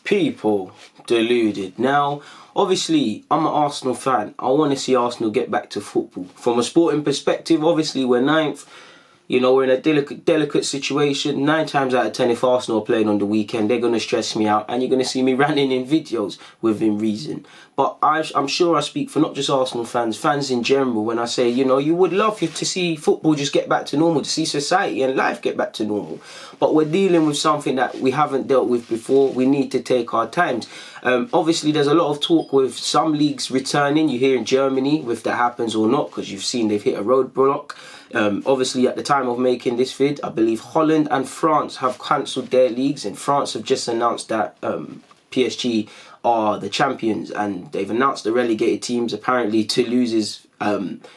People, deluded. Now, obviously, I'm an Arsenal fan. I want to see Arsenal get back to football. From a sporting perspective, obviously, we're ninth. You know, we're in a delicate situation. 9 times out of 10, if Arsenal are playing on the weekend, they're going to stress me out. And you're going to see me ranting in videos within reason. But I'm sure I speak for not just Arsenal fans in general, when I say, you know, you would love to see football just get back to normal, to see society and life get back to normal. But we're dealing with something that we haven't dealt with before. We need to take our times. Obviously, there's a lot of talk with some leagues returning. You hear in Germany if that happens or not, because you've seen they've hit a roadblock. Obviously, at the time of making this vid, I believe Holland and France have cancelled their leagues, and France have just announced that PSG are the champions, and they've announced the relegated teams. Apparently, Toulouse's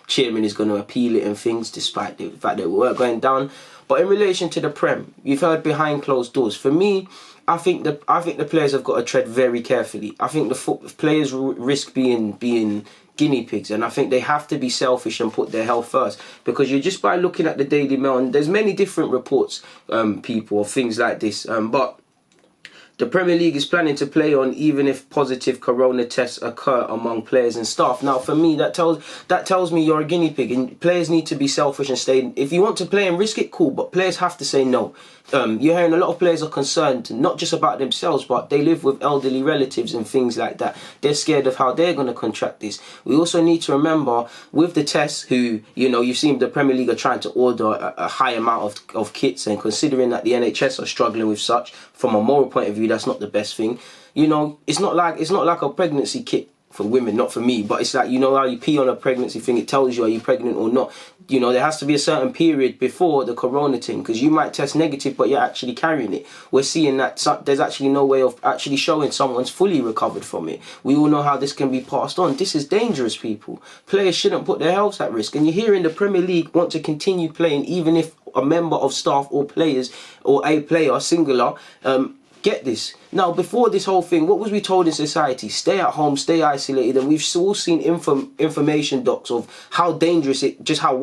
chairman is going to appeal it and things, despite the fact that we were going down. But in relation to the Prem, you've heard behind closed doors. For me, I think the players have got to tread very carefully. I think the players risk being guinea pigs, and I think they have to be selfish and put their health first, because you're just by looking at the Daily Mail, and there's many different reports, people, of things like this, but the Premier League is planning to play on even if positive corona tests occur among players and staff. Now, for me, that tells me you're a guinea pig, and players need to be selfish and stay. If you want to play and risk it, cool, but players have to say no. You're hearing a lot of players are concerned, not just about themselves, but they live with elderly relatives and things like that. They're scared of how they're going to contract this. We also need to remember, with the tests, who, you know, you've seen the Premier League are trying to order a high amount of kits, and considering that the NHS are struggling with such, from a moral point of view, that's not the best thing. You know, it's not like a pregnancy kit for women, not for me, but it's like, you know how you pee on a pregnancy thing, it tells you are you pregnant or not. You know, there has to be a certain period before the corona thing, because you might test negative but you're actually carrying it. We're seeing that there's actually no way of actually showing someone's fully recovered from it. We all know how this can be passed on. This is dangerous, people. Players shouldn't put their health at risk, and you're hearing the Premier League want to continue playing even if a member of staff or players, or a player singular, get this. Now, before this whole thing, what was we told in society? Stay at home, stay isolated, and we've all seen information docs of how dangerous it, just how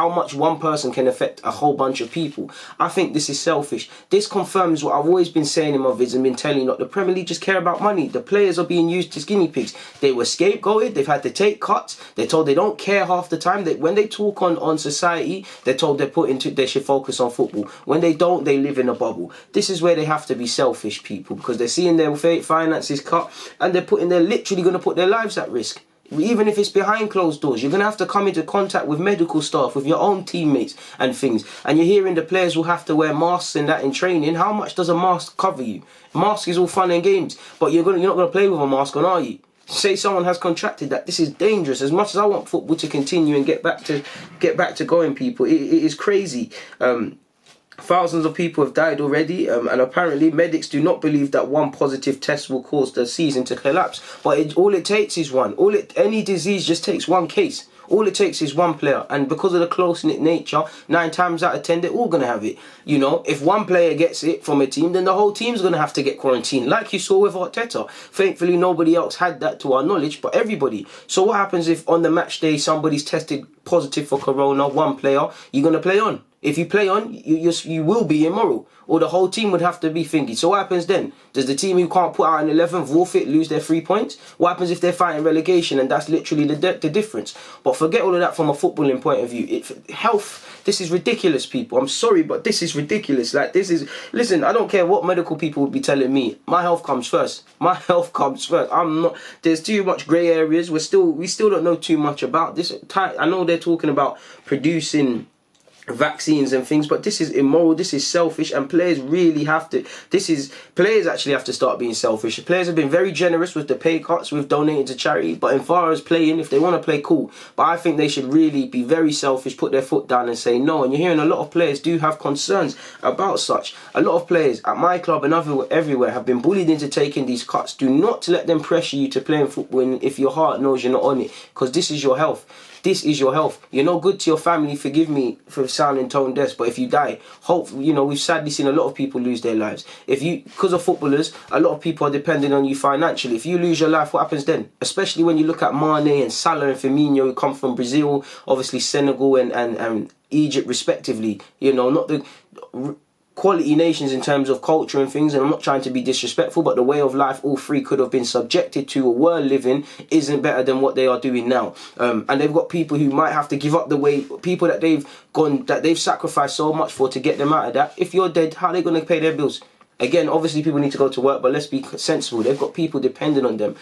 much one person can affect a whole bunch of people. I think this is selfish. This confirms what I've always been saying in my vids and been telling you, that the Premier League just care about money. The players are being used as guinea pigs. They were scapegoated, they've had to take cuts, they're told they don't care half the time. That when they talk on society, they're told they should focus on football. When they don't, they live in a bubble. This is where they have to be selfish, people, because they're seeing their finances cut, and they're literally going to put their lives at risk. Even if it's behind closed doors, you're going to have to come into contact with medical staff, with your own teammates and things. And you're hearing the players will have to wear masks and that in training. How much does a mask cover you? A mask is all fun and games, but you're not going to play with a mask on, are you? Say someone has contracted that. This is dangerous. As much as I want football to continue and get back to going, people, it is crazy. Thousands of people have died already, and apparently medics do not believe that one positive test will cause the season to collapse. But all it takes is one. Any disease just takes one case. All it takes is one player, and because of the close-knit nature, 9 times out of 10, they're all going to have it. You know, if one player gets it from a team, then the whole team's going to have to get quarantined, like you saw with Arteta. Thankfully, nobody else had that to our knowledge, but everybody. So what happens if on the match day, somebody's tested positive for corona, one player, you're going to play on? If you play on, you will be immoral, or the whole team would have to be thingy. So what happens then? Does the team who can't put out an 11th forfeit, lose their 3 points? What happens if they're fighting relegation? And that's literally the difference. But forget all of that from a footballing point of view. Health, this is ridiculous, people. I'm sorry, but this is ridiculous. Like, this is... Listen, I don't care what medical people would be telling me. My health comes first. My health comes first. I'm not... There's too much grey areas. We still don't know too much about this. I know they're talking about producing vaccines and things, but this is immoral, this is selfish, and players really have to, players actually have to start being selfish. Players have been very generous with the pay cuts, with donating to charity, but as far as playing, if they want to play, cool, but I think they should really be very selfish, put their foot down and say no. And you're hearing a lot of players do have concerns about such. A lot of players at my club and everywhere have been bullied into taking these cuts. Do not let them pressure you to play in football if your heart knows you're not on it, because this is your health. This is your health. You're no good to your family, forgive me for sounding tone deaf, but if you die, we've sadly seen a lot of people lose their lives. Because of footballers, a lot of people are depending on you financially. If you lose your life, what happens then? Especially when you look at Mane and Salah and Firmino, who come from Brazil, obviously Senegal and Egypt respectively. You know, quality nations in terms of culture and things, and I'm not trying to be disrespectful, but the way of life all three could have been subjected to or were living isn't better than what they are doing now. And they've got people who might have to give up the way, people that they've sacrificed so much for to get them out of that. If you're dead, how are they going to pay their bills? Again, obviously people need to go to work, but let's be sensible. They've got people dependent on them,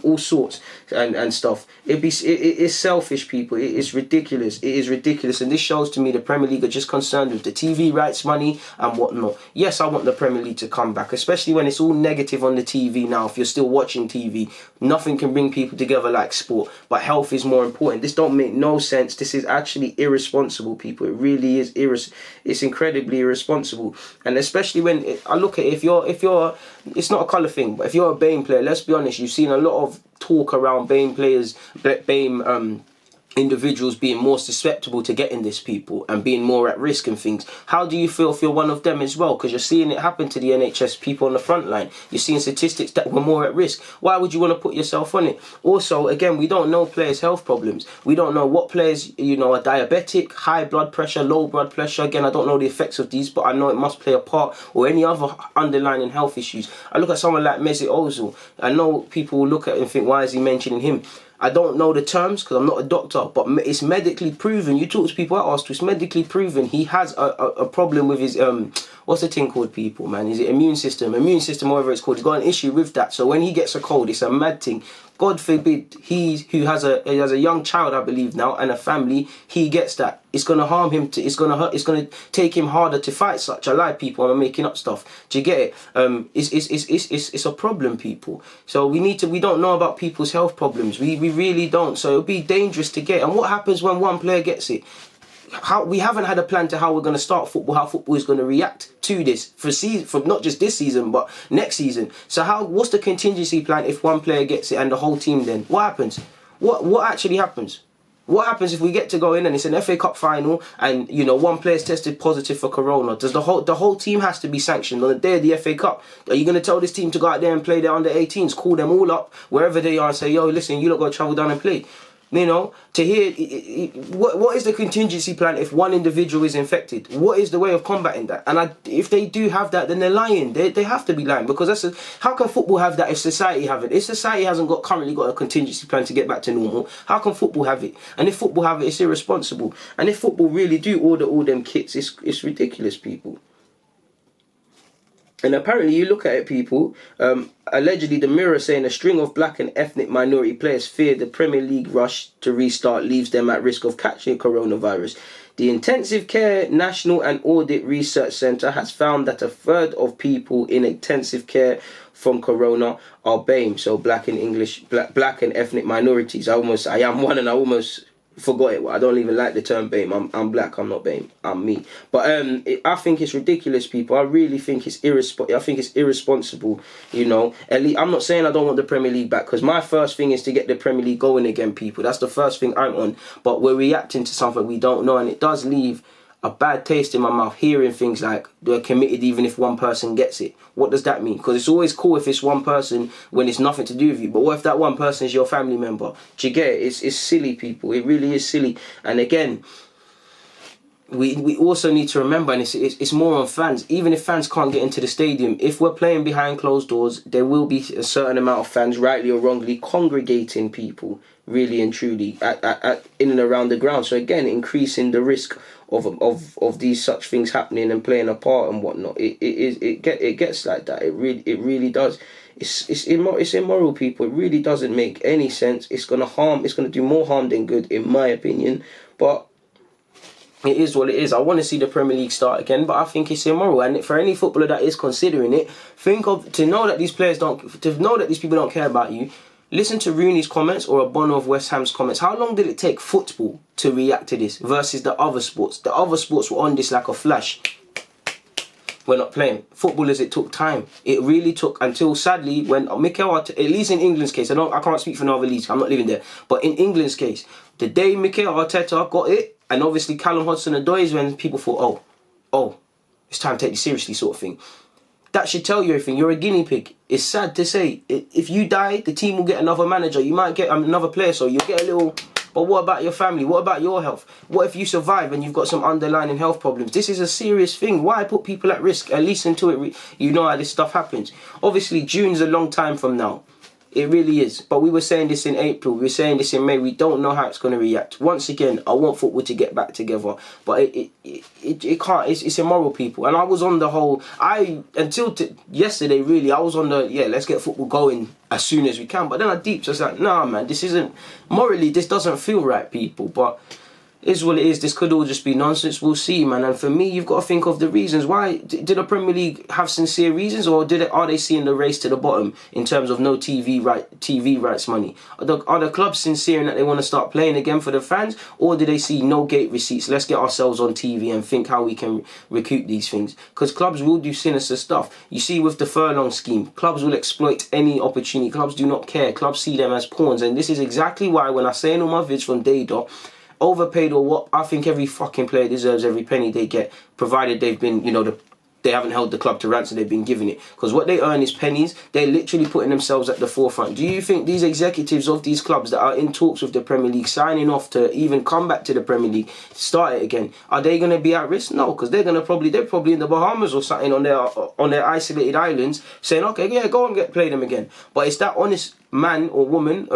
all sorts and stuff. It is selfish, people. It is ridiculous. It is ridiculous, and this shows to me the Premier League are just concerned with the TV rights money and whatnot. Yes, I want the Premier League to come back, especially when it's all negative on the TV now. If you're still watching TV, nothing can bring people together like sport, but health is more important. This don't make no sense. This is actually irresponsible, people. It really is it's incredibly irresponsible, and especially when I look at it, if you're, it's not a colour thing, but if you're a BAME player, let's be honest, you've seen a lot of talk around BAME players, BAME individuals being more susceptible to getting this, people, and being more at risk and things. How do you feel if you're one of them as well? Because you're seeing it happen to the NHS people on the front line. You're seeing statistics that were more at risk. Why would you want to put yourself on it? Also, again, we don't know players' health problems. We don't know what players, you know, are diabetic, high blood pressure, low blood pressure. Again, I don't know the effects of these, but I know it must play a part, or any other underlying health issues. I look at someone like Mesut Ozil. I know people will look at it and think, why is he mentioning him? I don't know the terms because I'm not a doctor, but it's medically proven. You talk to people at Arsenal, it's medically proven he has a problem with his, what's the thing called, people, man? Is it immune system, whatever it's called? He's got an issue with that. So when he gets a cold, it's a mad thing. God forbid, he who has a young child, I believe now, and a family, he gets that. It's gonna harm him. It's gonna take him harder to fight such. I lie, people. I'm making up stuff. Do you get it? It's a problem, people. So we don't know about people's health problems. We really don't. So it'll be dangerous to get. And what happens when one player gets it? We haven't had a plan to how we're going to start football, how football is going to react to this for not just this season but next season. So what's the contingency plan if one player gets it and the whole team? Then what happens? What actually happens? What happens if we get to go in and it's an FA Cup final and, you know, one player's tested positive for corona? Does the whole team has to be sanctioned on the day of the FA Cup? Are you going to tell this team to go out there and play their under 18s, call them all up wherever they are and say, yo, listen, you lot got to travel down and play? You know, to hear what is the contingency plan if one individual is infected? What is the way of combating that? And if they do have that, then they're lying. They have to be lying, because how can football have that if society have it? If society hasn't currently got a contingency plan to get back to normal, how can football have it? And if football have it, it's irresponsible. And if football really do order all them kits, it's ridiculous, people. And apparently, you look at it, people, allegedly the Mirror saying a string of black and ethnic minority players fear the Premier League rush to restart leaves them at risk of catching coronavirus. The Intensive Care National and Audit Research Centre has found that a third of people in intensive care from corona are BAME, so black and ethnic minorities. I am one, and I almost forgot it. I don't even like the term BAME. I'm black. I'm not BAME. I'm me. But I think it's ridiculous, people. I really think it's irresponsible. You know, at least, I'm not saying I don't want the Premier League back, because my first thing is to get the Premier League going again, people. That's the first thing I'm on. But we're reacting to something we don't know, and it does leave a bad taste in my mouth hearing things like they're committed even if one person gets it. What does that mean? Because it's always cool if it's one person when it's nothing to do with you. But what if that one person is your family member? Do you get it? It's silly, people. It really is silly. And again, we also need to remember, and it's more on fans. Even if fans can't get into the stadium, if we're playing behind closed doors, there will be a certain amount of fans, rightly or wrongly, congregating, people, really and truly, in and around the ground. So again, increasing the risk of these such things happening and playing a part and whatnot. It gets like that. It really does. It's immoral, people. It really doesn't make any sense. It's gonna do more harm than good, in my opinion. But it is what it is. I want to see the Premier League start again, but I think it's immoral. And for any footballer that is considering it, to know that these people don't care about you. Listen to Rooney's comments or a Bono of West Ham's comments. How long did it take football to react to this versus the other sports? The other sports were on this like a flash. We're not playing. Footballers, it took time. It really took until, sadly, when Mikel Arteta, at least in England's case, I can't speak for no other leagues, I'm not living there, but in England's case, the day Mikel Arteta got it, and obviously Callum Hudson-Odoi, is when people thought, oh, it's time to take this seriously, sort of thing. That should tell you everything. You're a guinea pig. It's sad to say. If you die, the team will get another manager. You might get another player, so you'll get a little But what about your family? What about your health? What if you survive and you've got some underlying health problems? This is a serious thing. Why put people at risk? At least until you know how this stuff happens. Obviously, June's a long time from now. It really is. But we were saying this in April. We were saying this in May. We don't know how it's going to react. Once again, I want football to get back together. But it can't. It's immoral, people. And I was on the whole... Until yesterday, really, I was on the... Yeah, let's get football going as soon as we can. But then I deeped. I was like, nah, man, this isn't... Morally, this doesn't feel right, people. But... is what it is. This could all just be nonsense. We'll see, man. And for me, you've got to think of the reasons. Why did the Premier League have sincere reasons, or are they seeing the race to the bottom in terms of no TV rights money? Are the clubs sincere in that they want to start playing again for the fans, or do they see no gate receipts? Let's get ourselves on TV and think how we can recoup these things. Because clubs will do sinister stuff. You see, with the furlong scheme, clubs will exploit any opportunity. Clubs do not care. Clubs see them as pawns, and this is exactly why when I say in all my vids from day dot, overpaid or what, I think every fucking player deserves every penny they get, provided they've been, they haven't held the club to ransom, they've been given it. Because what they earn is pennies. They're literally putting themselves at the forefront. Do you think these executives of these clubs that are in talks with the Premier League, signing off to even come back to the Premier League, start it again, are they going to be at risk? No, because they're probably in the Bahamas or something on their isolated islands, saying, okay, yeah, go and play them again. But it's that honest man or woman,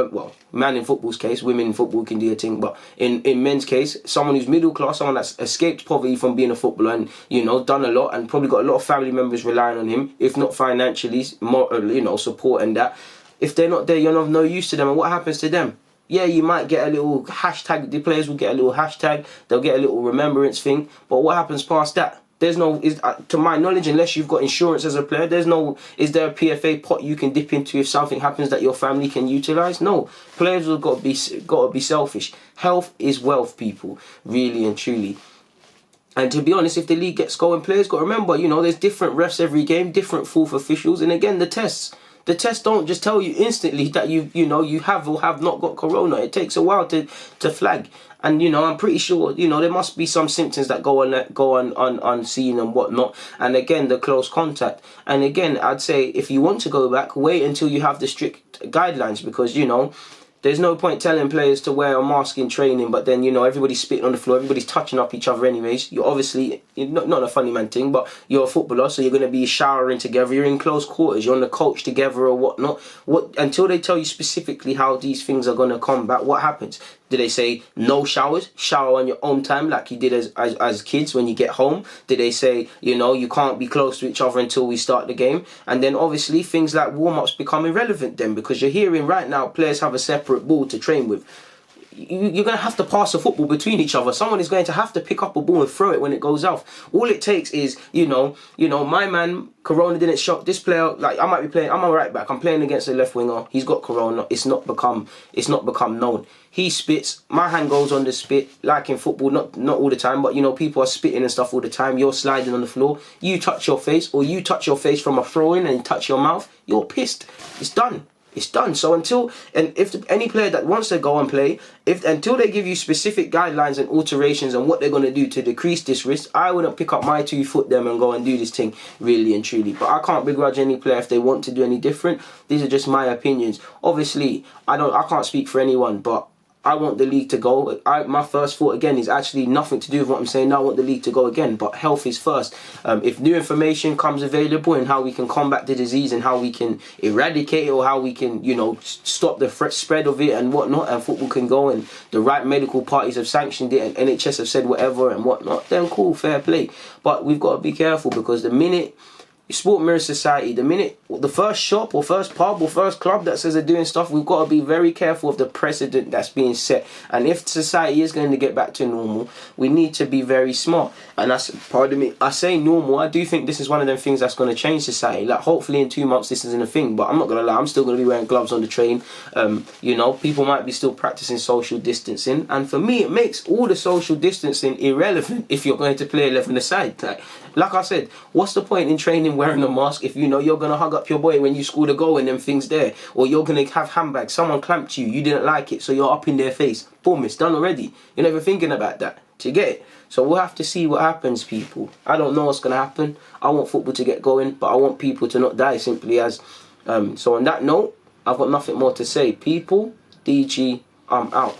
man in football's case, women in football can do a thing, but in men's case, someone who's middle class, someone that's escaped poverty from being a footballer and, done a lot and probably got a lot of family members relying on him, if not financially, more, support and that. If they're not there, you're of no use to them. And what happens to them? Yeah, you might get a little hashtag, the players will get a little hashtag, they'll get a little remembrance thing, but what happens past that? There's no, to my knowledge, unless you've got insurance as a player, is there a PFA pot you can dip into if something happens that your family can utilise? No. Players have got to be selfish. Health is wealth, people, really and truly. And to be honest, if the league gets going, players got to remember, there's different refs every game, different fourth officials, and again, the tests. The tests don't just tell you instantly that you have or have not got corona. It takes a while to flag. And, I'm pretty sure, there must be some symptoms that go on unseen and whatnot. And again, the close contact. And again, I'd say if you want to go back, wait until you have the strict guidelines, because, there's no point telling players to wear a mask in training, but then, everybody's spitting on the floor, everybody's touching up each other anyways. You're obviously, not a funny man thing, but you're a footballer, so you're going to be showering together, you're in close quarters, you're on the coach together or whatnot. Until they tell you specifically how these things are going to combat, what happens? Did they say no showers? Shower on your own time like you did as kids when you get home? Did they say, you can't be close to each other until we start the game? And then obviously things like warm-ups become irrelevant then, because you're hearing right now players have a separate ball to train with. You're going to have to pass a football between each other. Someone is going to have to pick up a ball and throw it when it goes off. All it takes is, my man, corona didn't shock this player. Like, I might be playing, I'm a right back, I'm playing against a left winger. He's got corona. It's not become known. He spits, my hand goes on the spit, like in football, not all the time, but people are spitting and stuff all the time. You're sliding on the floor. You touch your face, or you touch your face from a throw-in and touch your mouth, you're pissed. It's done. It's done. So if any player that wants to go and play, until they give you specific guidelines and alterations and what they're going to do to decrease this risk, I wouldn't pick up my 2 foot them and go and do this thing, really and truly. But I can't begrudge any player if they want to do any different. These are just my opinions. Obviously, I can't speak for anyone, but I want the league to go. My first thought again is actually nothing to do with what I'm saying now. I want the league to go again, but health is first. If new information comes available and how we can combat the disease and how we can eradicate it, or how we can, stop the spread of it and whatnot, and football can go and the right medical parties have sanctioned it and NHS have said whatever and whatnot, then cool, fair play. But we've got to be careful, because the minute Sport Mirror Society, the minute the first shop or first pub or first club that says they're doing stuff, we've got to be very careful of the precedent that's being set. And if society is going to get back to normal, we need to be very smart. And I say normal, I do think this is one of them things that's going to change society. Like, hopefully in 2 months this isn't a thing, but I'm not going to lie, I'm still going to be wearing gloves on the train. People might be still practicing social distancing, and for me it makes all the social distancing irrelevant if you're going to play 11-a-side. Like I said, what's the point in training wearing a mask if you're going to hug up your boy when you score the goal and them things there? Or you're going to have handbags, someone clamped you didn't like it, so you're up in their face. Boom, it's done already. You're never thinking about that. Do you get it? So we'll have to see what happens, people. I don't know what's going to happen. I want football to get going, but I want people to not die, simply as. So on that note, I've got nothing more to say. People, DG, I'm out.